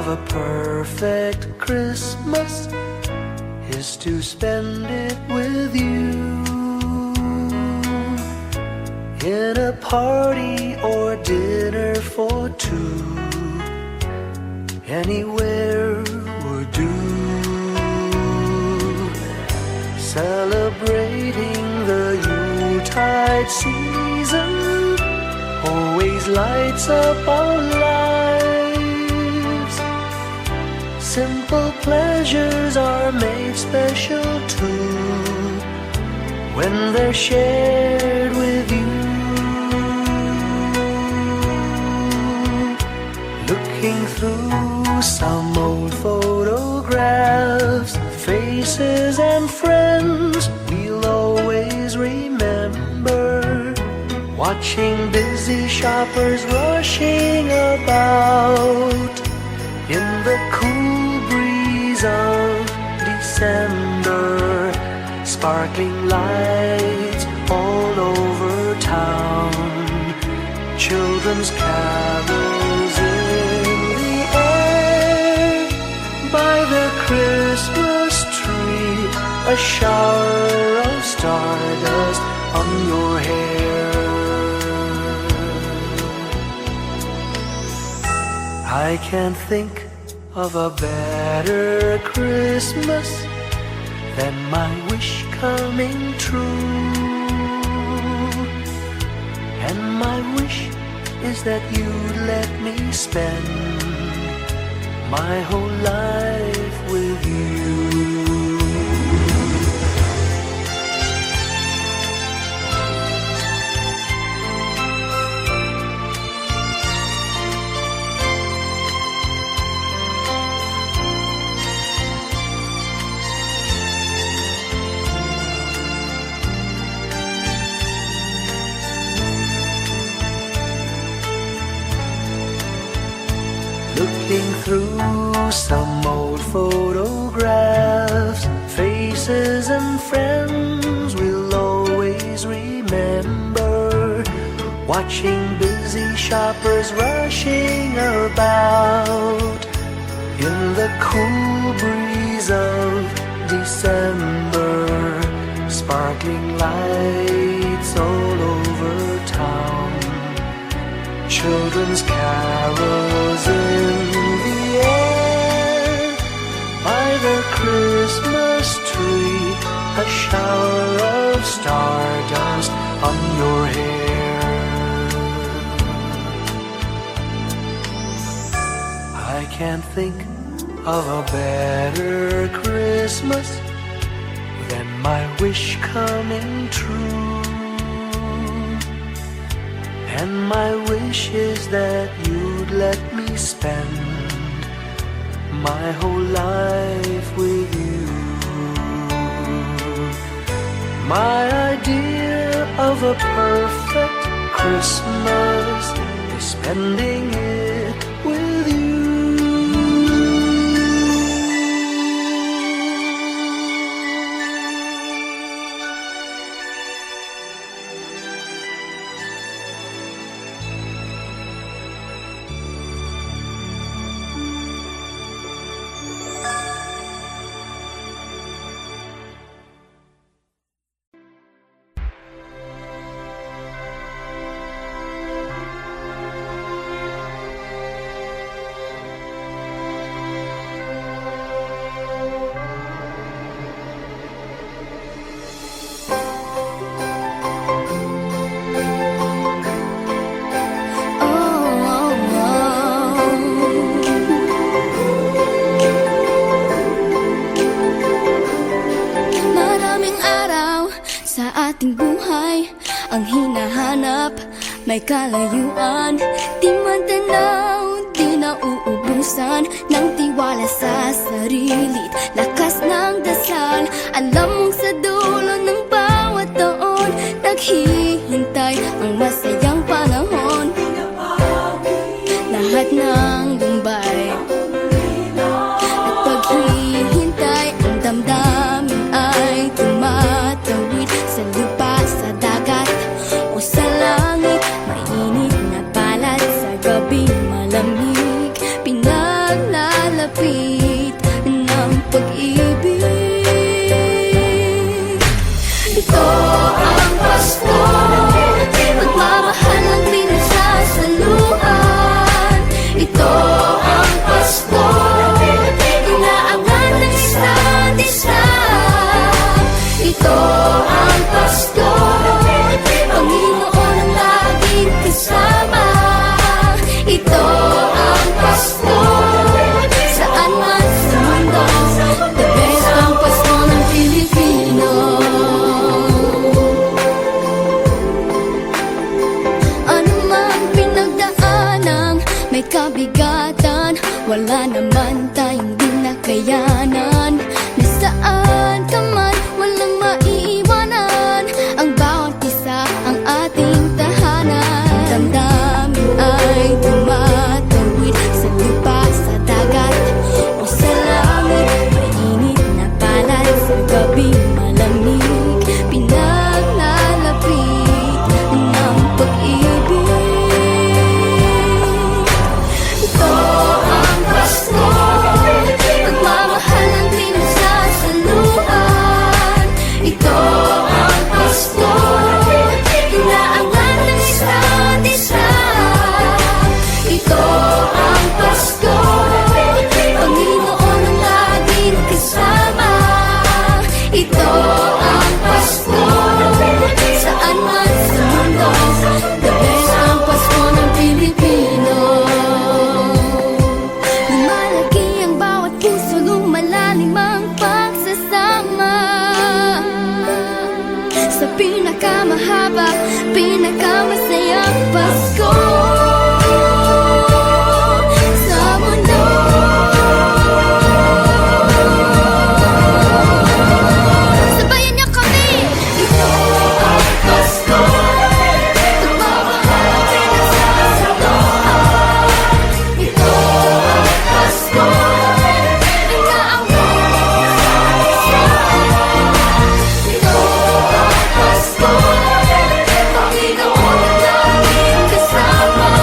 of a perfect Christmas is to spend it with you, in a party or dinner for two. Anywhere would do. Celebrating the Yuletide season always lights up our lives. Simple pleasures are made special too when they're shared with you. Looking through some old photographs, faces and friends we'll always remember. Watching busy shoppers rushing about in the cool breeze of December. Sparkling lights all over town, children's carols in the air. By the Christmas tree, a shower of stardust on your hair. I can't think of a better Christmas than my wish coming true. And my wish is that you'd let me spend my whole life with you. Looking through some old photographs, faces and friends we'll always remember. Watching busy shoppers rushing about in the cool breeze of December. Sparkling lights all over town, children's carols in the air. By the Christmas tree, a shower of stardust on your hair. I can't think of a better Christmas than my wish coming true. And my wish is that you'd let me spend my whole life with you. My idea of a perfect Christmas is spending it with you. ating buhay ang hinahanap, may kalayuan, di matanaw, di nauubusan ng tiwala sa sarili't lakas ng dasal. Alam mong sa dulo ng bawat taon, naghihintay ang masayang panahon. Lahat ng lumbay at paghihintay, ang damdamin ay tumatawid sa lupa, sa dagat o sa langit. Mainit na balat sa gabing malamig, pinaglalagay may kabigatan, wala naman tayong di nakayanan. Nasaan ka man, walang maiiwanan, ang bawat isa ang ating tahanan. Damdamin ay tumatawid sa lupa, sa dagat o sa langit. Mainit na palad sa gabi malamig, pinaglalapit ng pag-ibig. Ito ang Pasko, pagmamahal ng pinagsasaluhan. Ito ang Pasko, inaangan ng isa't isa. Ito ang Pasko, Panginoon ang laging kasama. Ito ang Pasko, saan man sa mundo, the best ang Pasko ng Pilipino. Lumalaki ang bawat puso, lumalalim ang pagsasama. Sa pinakamahaba, pinakamasayang Pasko sa mundo. Sabayan niyo kami! Ito ang Pasko, pagmamahal ang pinagsasaluhan. Ito ang Pasko, inaangat ng isa't isa. Ito ang Pasko, Panginoon ang laging kasama.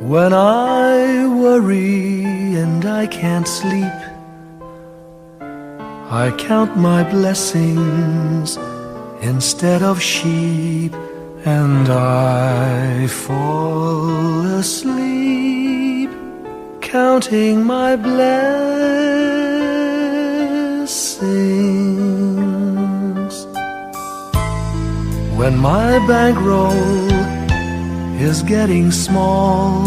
When I worry and I can't sleep, I count my blessings instead of sheep, and I fall asleep counting my blessings. When my bankroll is getting small,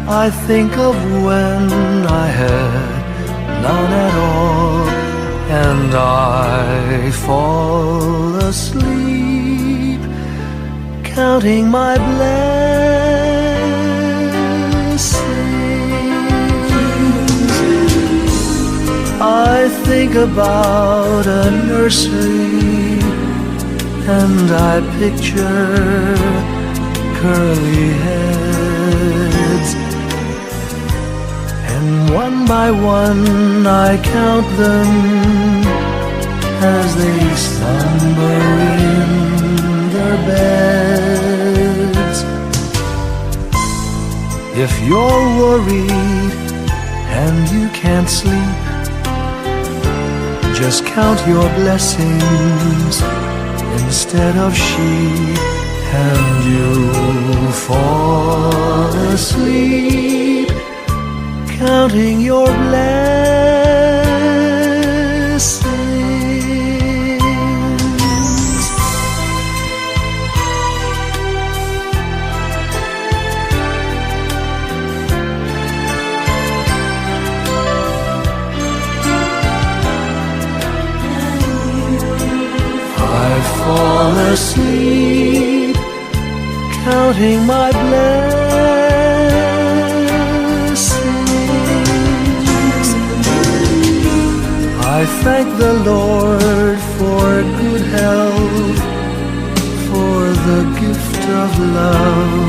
I think of when I had none at all, and I fall asleep counting my blessings. I think about a nursery, and I picture curly heads, and one by one I count them as they slumber in their beds. If you're worried and you can't sleep, just count your blessings instead of sheep, and you'll fall asleep counting your blessings. I fall asleep counting my blessings. I thank the Lord for good health, for the gift of love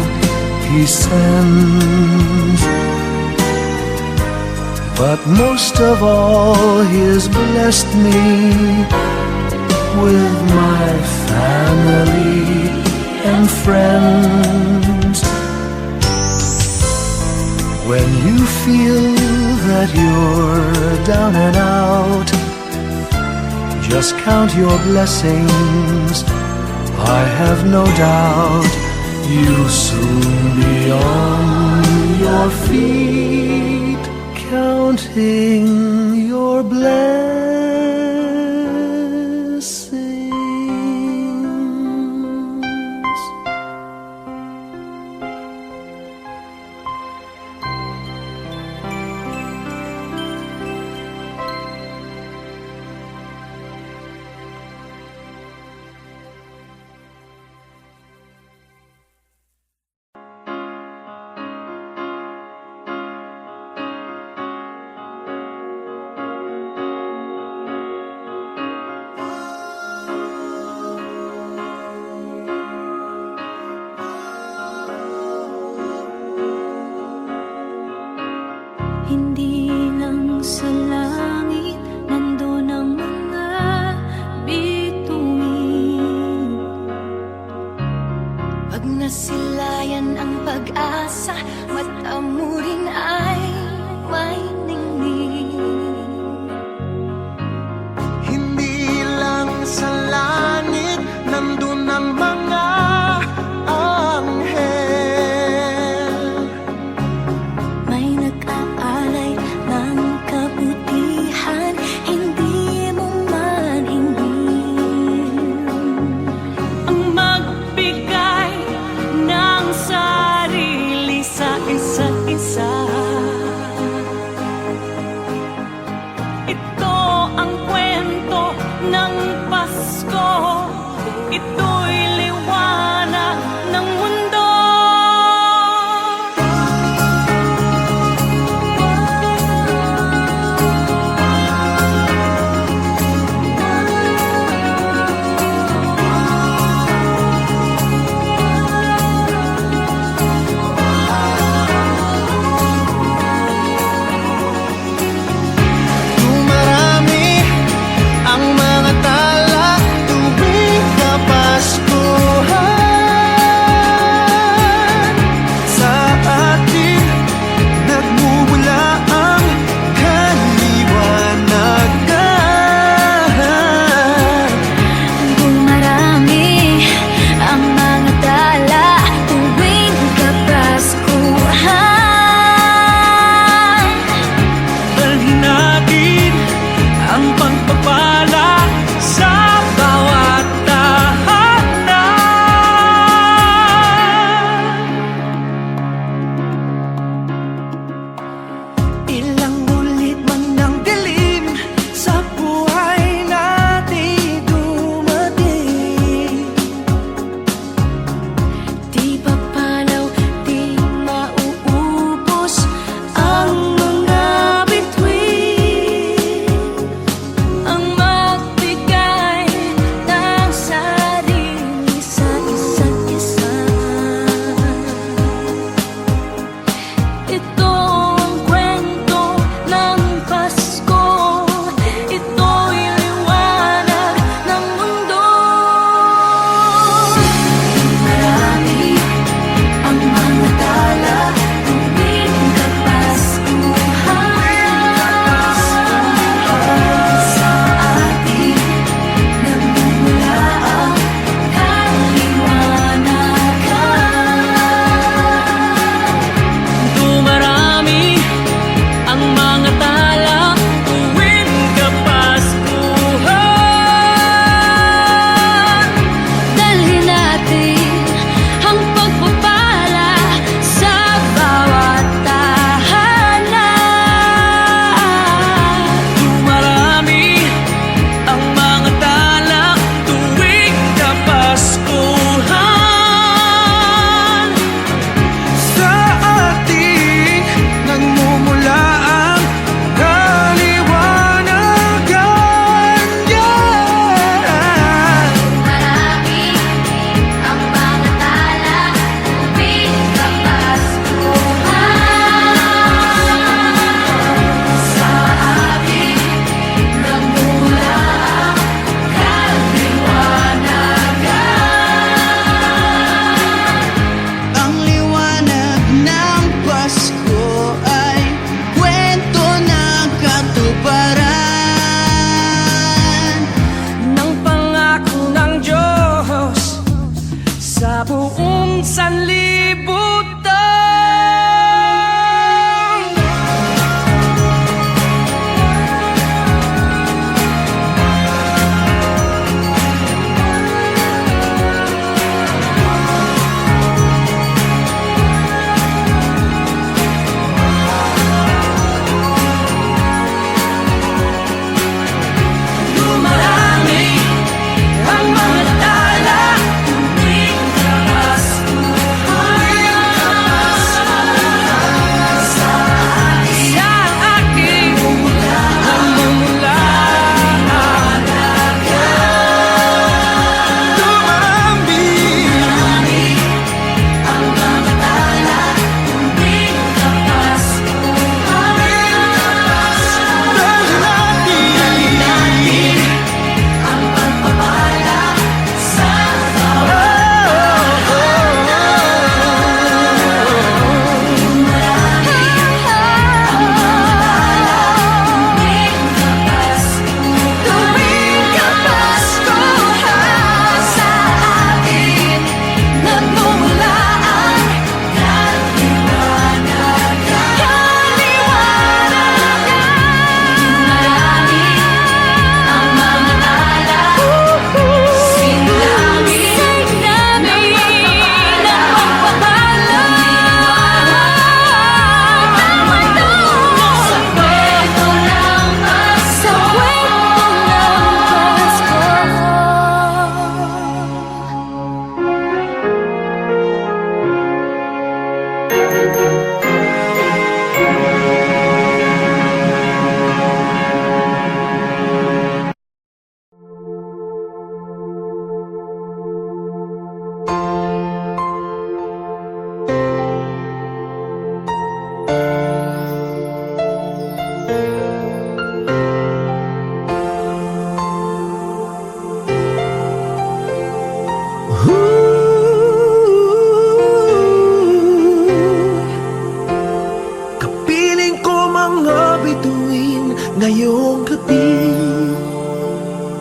He sends, but most of all He has blessed me with my family and friends. When you feel that you're down and out, just count your blessings. I have no doubt you'll soon be on your feet, counting your blessings.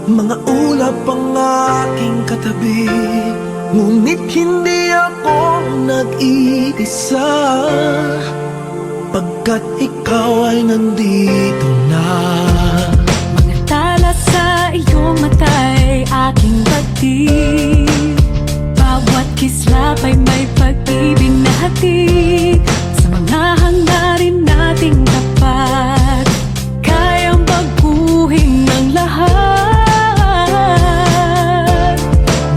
Mga ulap ang aking katabi, ngunit hindi ako nag-iisa, pagkat ikaw ay nandito na. Mga tala sa iyong mata'y aking pagtig, bawat kislap ay may pag-ibig na hatid. Sa mga hangarin nating tapat, kayang baguhin ng lahat.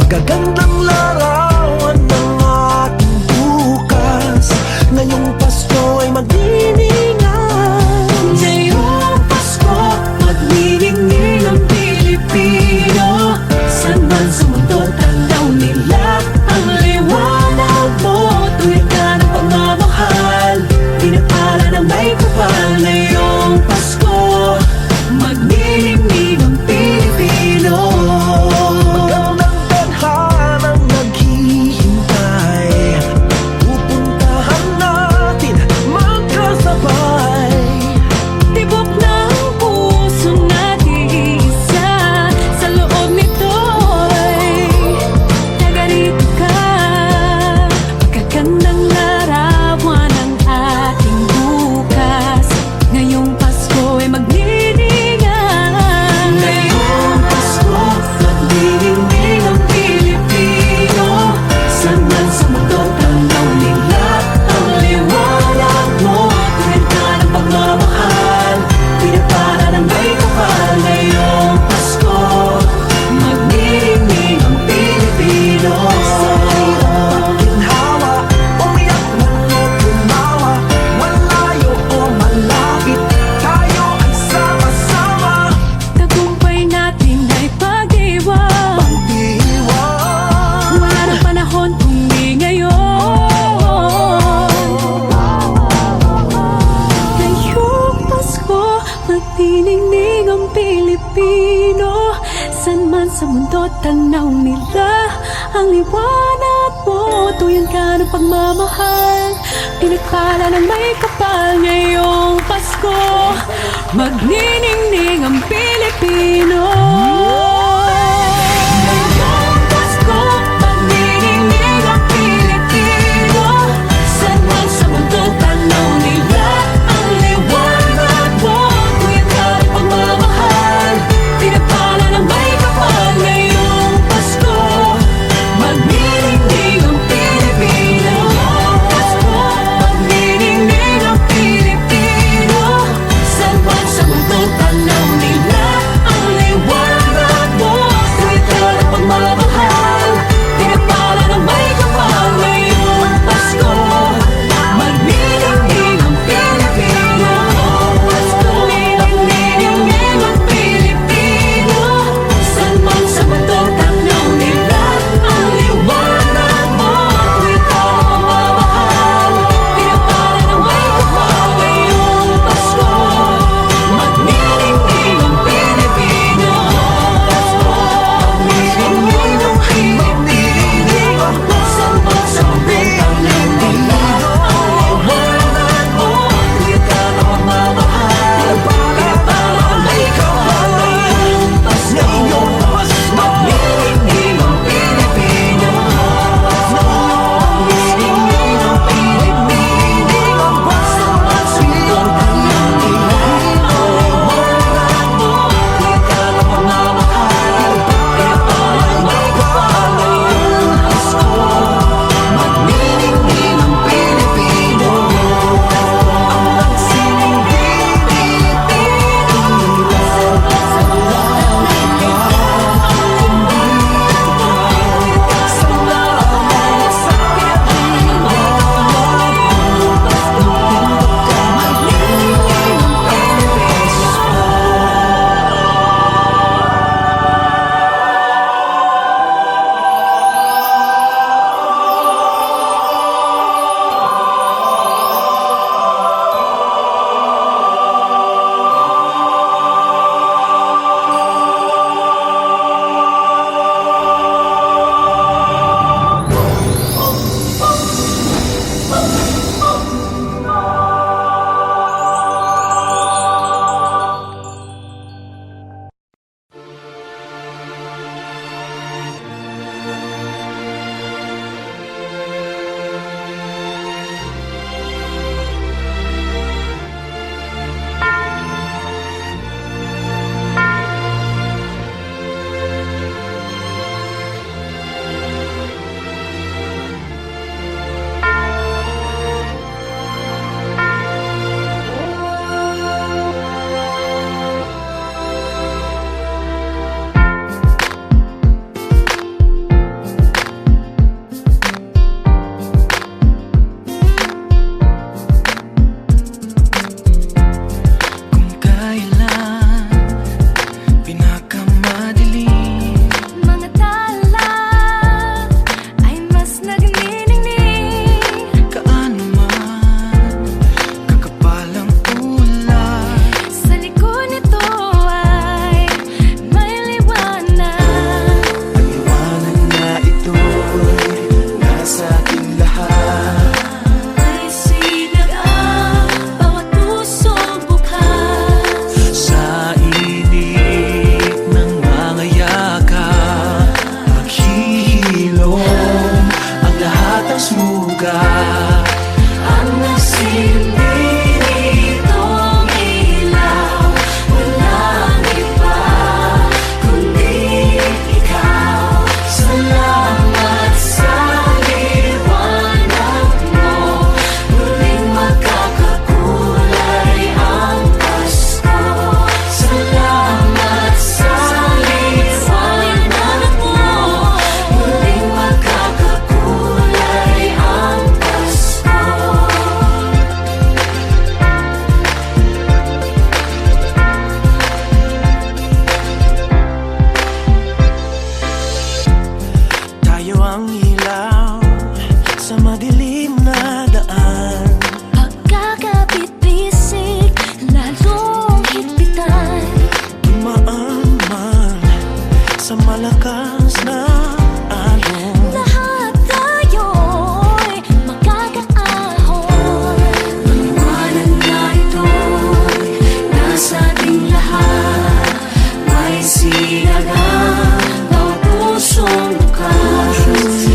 Magagandang larawan ng ating bukas, ngayong Pasko ay magdiningan. Ngayong Pasko, magniningning ang Pilipino. Saan man sa mundo, tanaw nila ang liwanag mo. Tuwid ka ng pagmamahal, pinapala ng may kapal. Ngayong Pasko, magniningning ang Pilipino. Magandang tadhanang naghihintay, pupuntahan natin magkasabay. Tibok ng puso natin isa, sa loob nito'y nagarito ka. Magagandang larawan ang ating bukas, ngayong Pasko ay magniningan. Ngayong Pasko, magniningning ang Pilipino. Saan man sa mundo, tanaw nila ang liwanag mo. Tuwid ka ng pagmamahal, pinapala ng may kapal. Ngayong Pasko, magniningning ang Pilipino. Sa hirap at ginhawa, umiyak man o tumawa, malayo o malapit, tayo ay sama-sama. Tagumpay natin ay pag-iwan, Pag-iwan, wala ng panahon kung di ngayon. Ngayong Pasko, magniningning ang Pilipino. Saan man sa mundo, tanaw nila ang liwanag mo. Tuyan ka ng pagmamahal, pinagpala ng may kapal. Ngayong Pasko, magniningning ang Pilipino. Ngayong Pasko, magniningning ang Pilipino. Saan man sa mundo, tanaw nila ang liwanag mo. Tuyan ka ng pagmamahal, pinapala ng may kapal. Ngayong Pasko, magniningning ang Pilipino. Pasko, magniningning ang Pilipino. Saan man sa mundo, tanaw nila ang liwanag mo. sa malakas na alon. Lahat tayo'y makakaahon. Liwanag na ito'y nasa ating lahat. May sinagang bawat pusong bukas.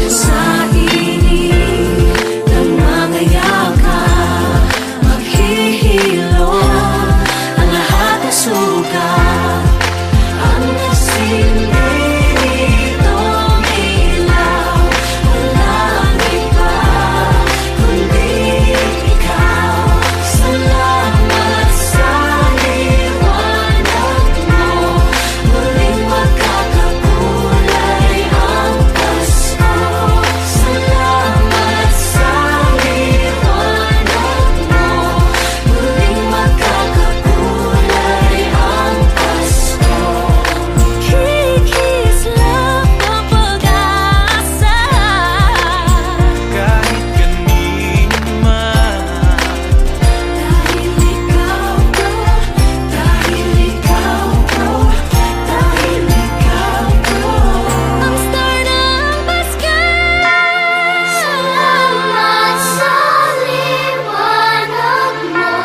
Sa init ng mga yakap, maghihilom ang lahat ng sugat. Ang nasilbi nitong ilaw, walang iba kundi ikaw. Salamat sa liwanag mo, muling magkakakulay ang Pasko. Salamat sa liwanag mo, muling magkakakulay ang Pasko. Kikislap ang pag-asa. Kahit kanino man, Dahil ikaw ko, dahil ikaw ko, dahil ikaw ko. Ang star ng Pasko. Salamat sa liwanag mo,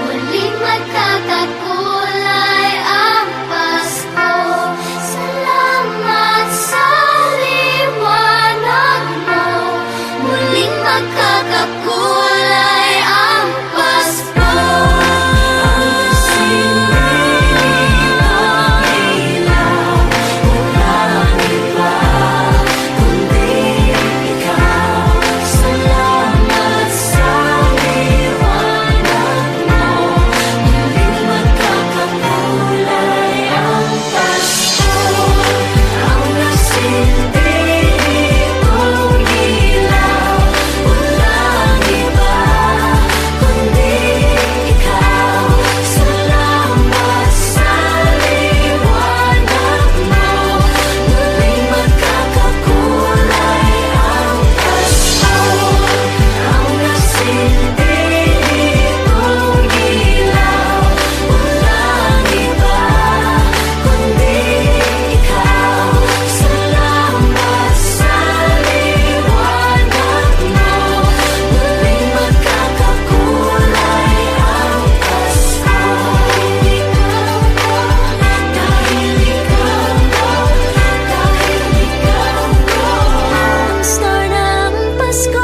muling magkakakulay ang Pasko. Salamat sa liwanag mo, muling magkakakulay ang Pasko. Salamat sa liwanag mo, muling magkakakulay ang Pasko. Ang nasilbi nitong ilaw, walang iba kundi ikaw. Salamat sa liwanag mo, muling magkakakulay ang Pasko. Ang nasilbi nitong ilaw, walang iba kundi ikaw. Salamat sa liwanag mo, muling magkakakulay ang Pasko. Dahil ikaw ko, dahil ikaw ko. Ang star ng Pasko.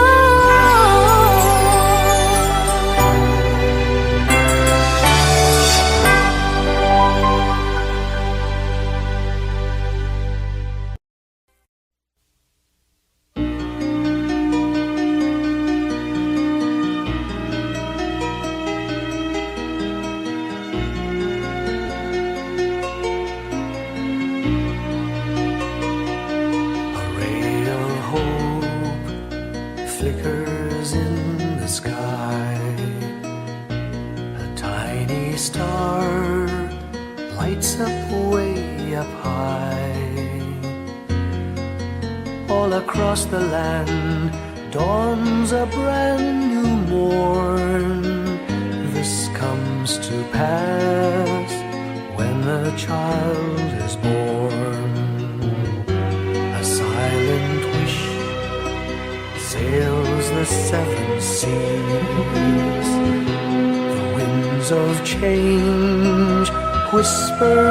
a ray of hope flickers in the sky. A tiny star lights up way up high. All across the land dawns a brand new morn. This comes to pass when the child is born. A silent wish sails the seven seas. The winds of change whisper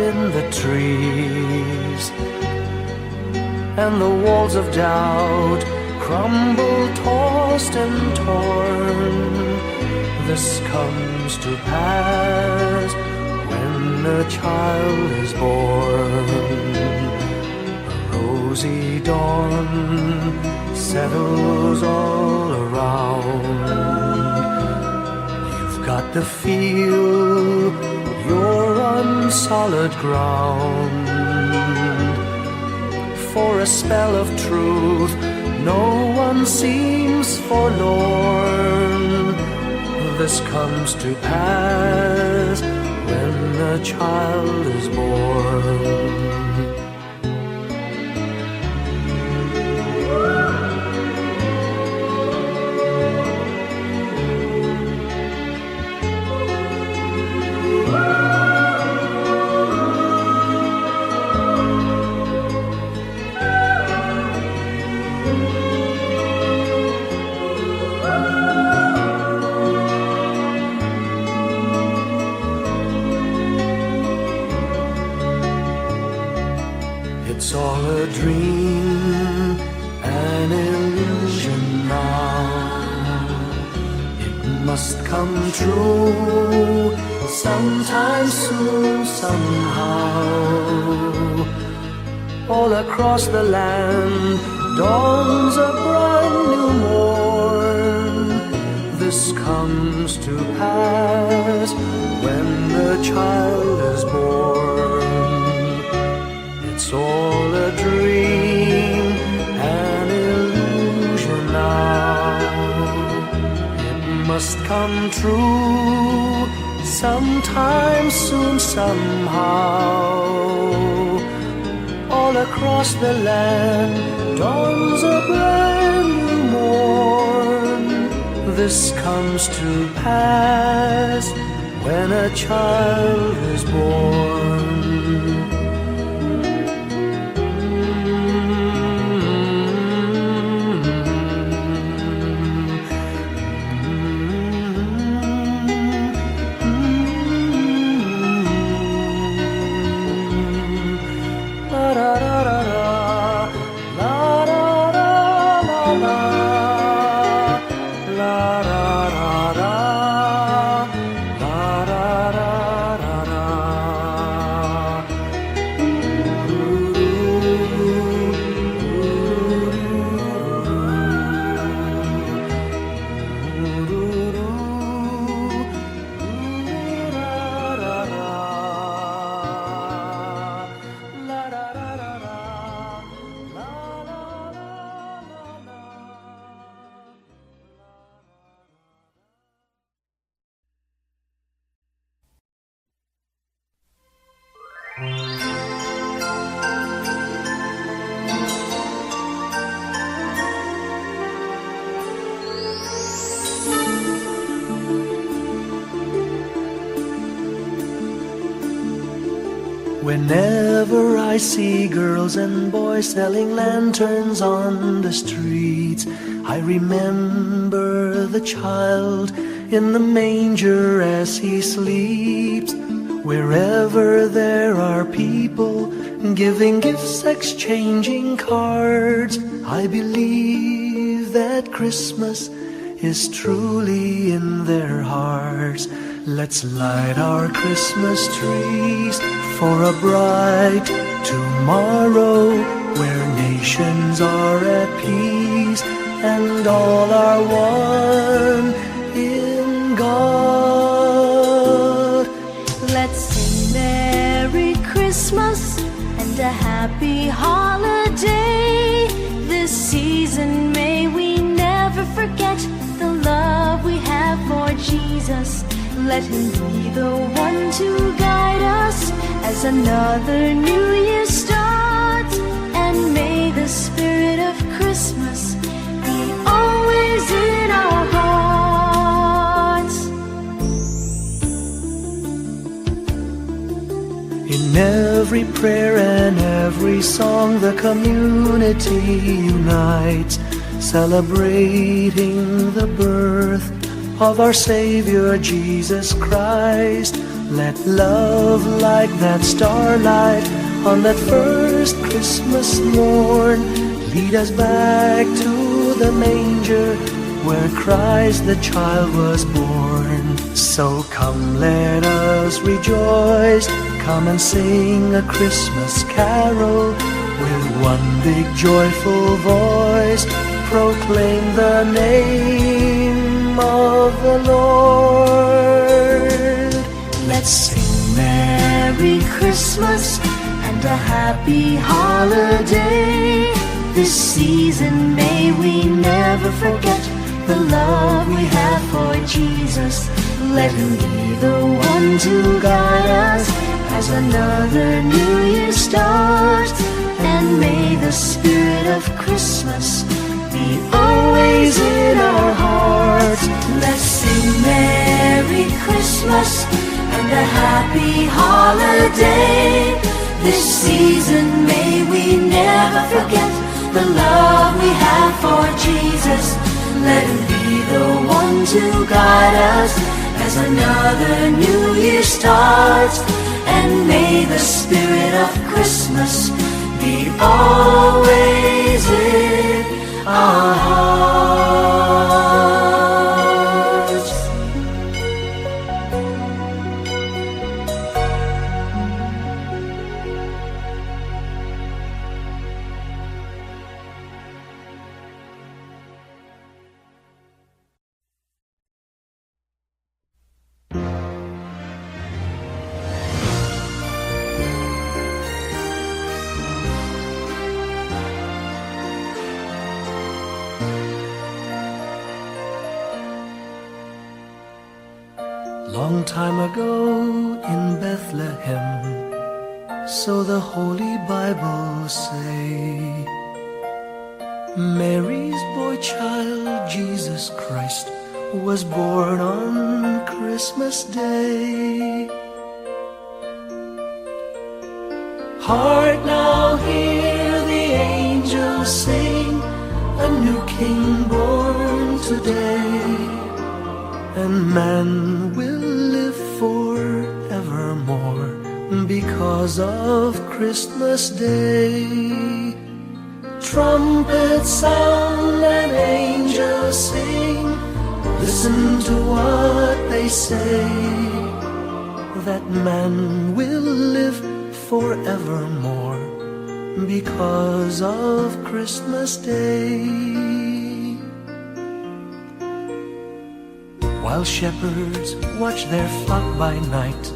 in the trees, and the walls of doubt crumble, tossed and torn. This comes to pass when the child is born. A rosy dawn settles all around. You've got to feel you're on solid ground. For a spell of truth, no one seems forlorn. This comes to pass when the child is born. It's all a dream, an illusion now. It must come true sometime soon, somehow. All across the land dawns a brand new morn. This comes to pass when the child is born. It's all a dream, an illusion now. It must come true sometime soon, somehow. All across the land dawns a brand new morn. This comes to pass when a child is born. Whenever I see girls and boys selling lanterns on the streets, I remember the child in the manger as he sleeps. Wherever there are people giving gifts, exchanging cards, I believe that Christmas is truly in their hearts. Let's light our Christmas trees for a bright tomorrow, where nations are at peace and all are one in God. Let's sing Merry Christmas and a Happy Holiday. This season may we never forget the love we have for Jesus. Let Him be the one to guide us as another new year starts. And may the spirit of Christmas be always in our hearts. In every prayer and every song, the community unites, celebrating the birth of our Savior Jesus Christ. Let love like that starlight on that first Christmas morn lead us back to the manger where Christ the child was born. So come, let us rejoice, come and sing a Christmas carol with one big joyful voice, proclaim the name of the Lord. Let's sing Merry Christmas and a Happy Holiday. This season may we never forget the love we have for Jesus. Let Him be the one to guide us as another new year starts. And may the spirit of Christmas be always in our hearts. Let's sing Merry Christmas and a Happy Holiday. This season may we never forget the love we have for Jesus. Let Him be the one to guide us as another new year starts. And may the spirit of Christmas be He always in our hearts. Long time ago in Bethlehem, so the Holy Bible say, Mary's boy child, Jesus Christ, was born on Christmas Day. Heart, now hear the angels sing, a new King born today, and man will live forevermore because of Christmas Day. Trumpets sound and angels sing, listen to what they say, that man will live forevermore because of Christmas Day. While shepherds watch their flock by night,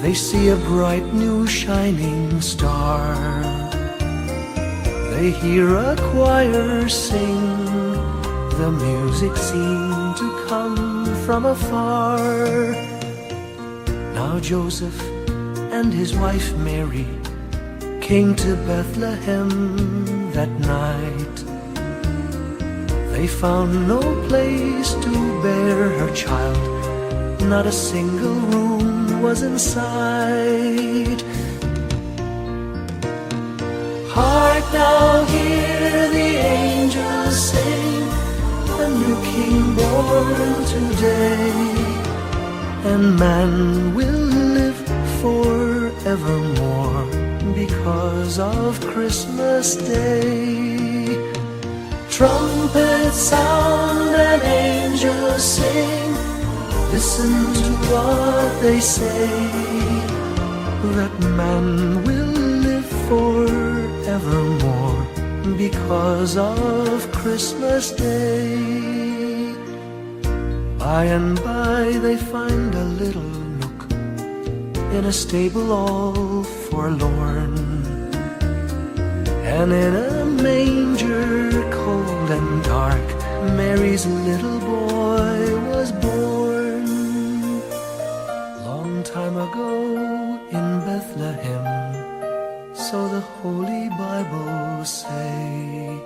they see a bright new shining star. They hear a choir sing, the music seemed to come from afar. Now Joseph and his wife Mary came to Bethlehem that night. They found no place to bear her child, not a single room was in sight. Hark now, hear the angels sing, a new King born today, and man will live forevermore because of Christmas Day. Trumpets sound and angels sing, listen to what they say, that man will live forevermore because of Christmas Day. By and by they find a little nook in a stable all forlorn, and in a manger cold and dark, Mary's little boy was born. Long time ago in Bethlehem, so the Holy Bible say,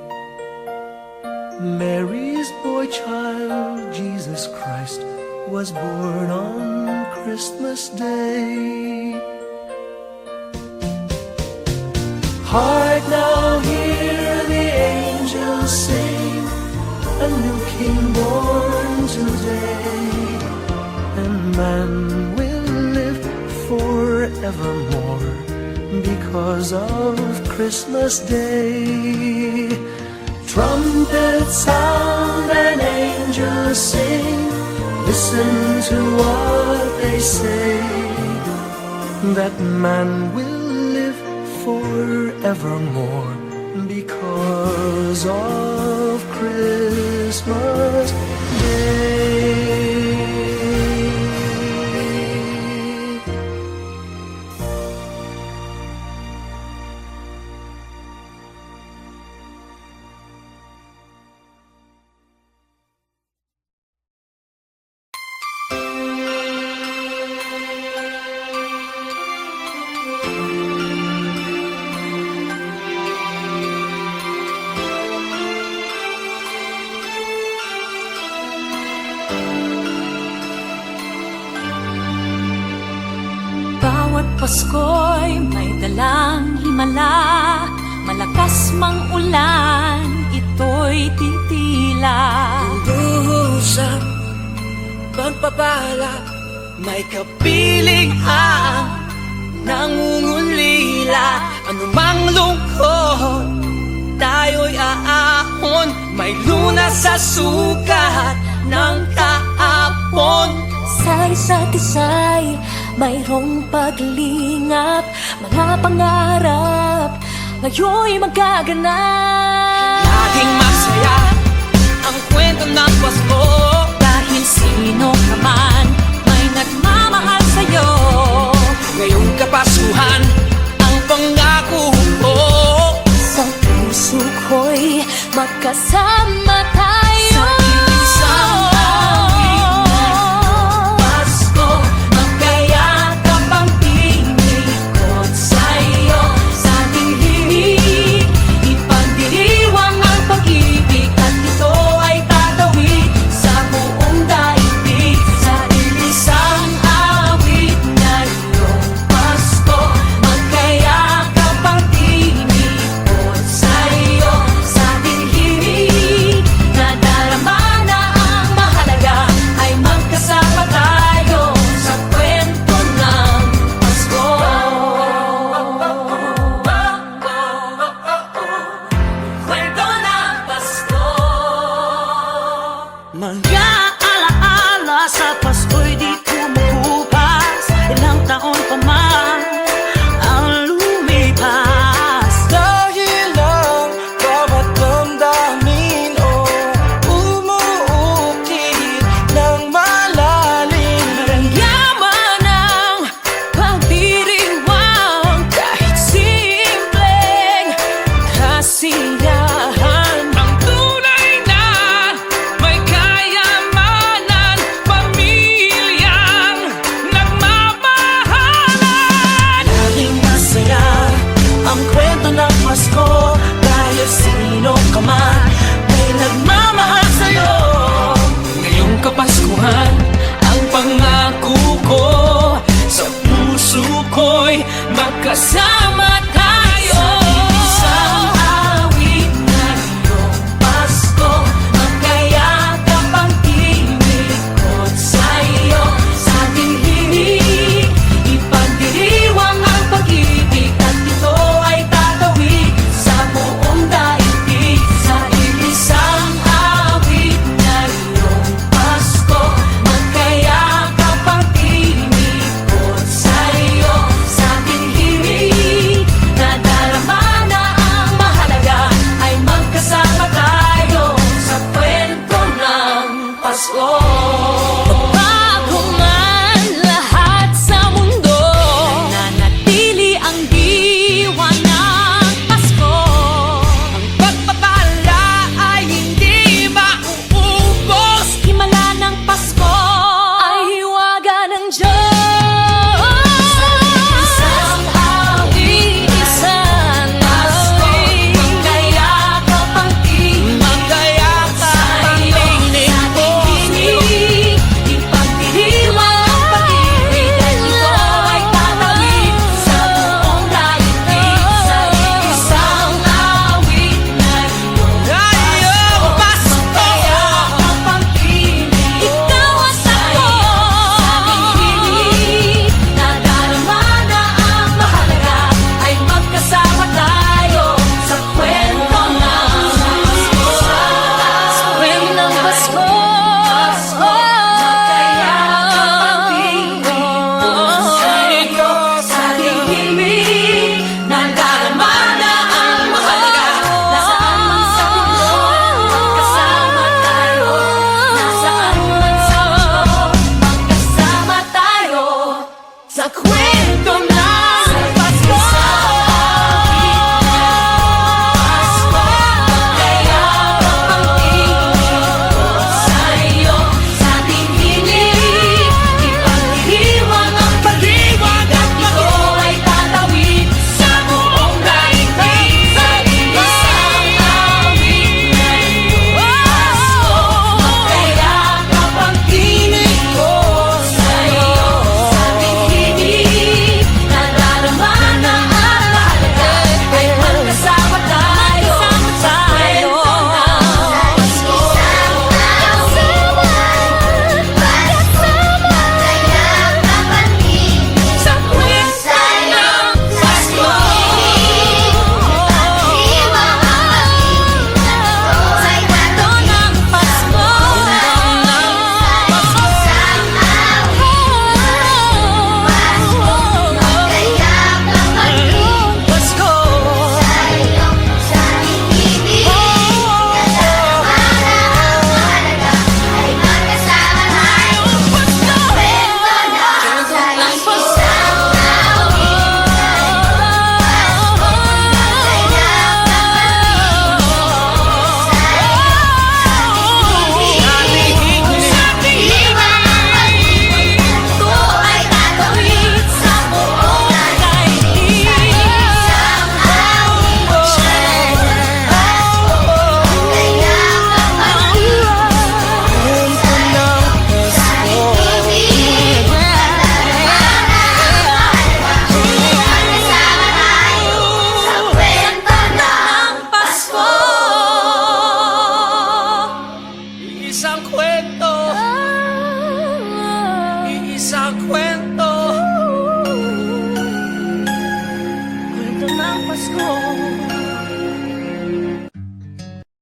Mary's boy child, Jesus Christ, was born on Christmas Day. Hark now, hear the angels sing, a new King born today, and man will live forevermore because of Christmas Day. Trumpets sound and angels sing, listen to what they say, that man will live forevermore because of Christmas Day. Bawat Pasko'y may dalang himala, malakas mang ulan, ito'y titila. Duhusap, pagpapala, may kapiling ang nangungulila. Anumang lungkot may lunas sa sukat ng kahapon. Sa isa't isa'y mayroong paglingap, mga pangarap ngayon'y magaganap. Laging masaya ang kwento ng Pasko, Dahil sino ka man may nagmamahal sa'yo. ngayong Kapaskuhan ang pangako ko. Sa puso ko'y magkasama tayo. Sa isang Pasko, magkayakap ang tinikot sa'yo. Sa ating himig, ipagdiriwang ang pag-ibig, at ito ay tatawid sa buong daigdig. Sa ilisang awit ngayong Pasko, magkayakap ang tinikot sa'yo. Sa ating himig, nadarama na ang mahalaga, ay magkasama tayo sa kwento ng Pasko. Kwento ng Pasko. Mga alaala sa Pasko'y di kumukupas, ilang taon pa man ang lumipas. Dahil ang bawat damdamin umuukit ng malalim. Yaman ang pagdiriwang, kahit simpleng kasiyahan. Ang tunay na may kayamanan, pamilyang nagmamahalan. Laging masaya ang kwento ng Pasko, dahil sino ka man may nagmamahal sa'yo. Ngayong Kapaskuhan ang pangako ko, sa puso ko'y magkasama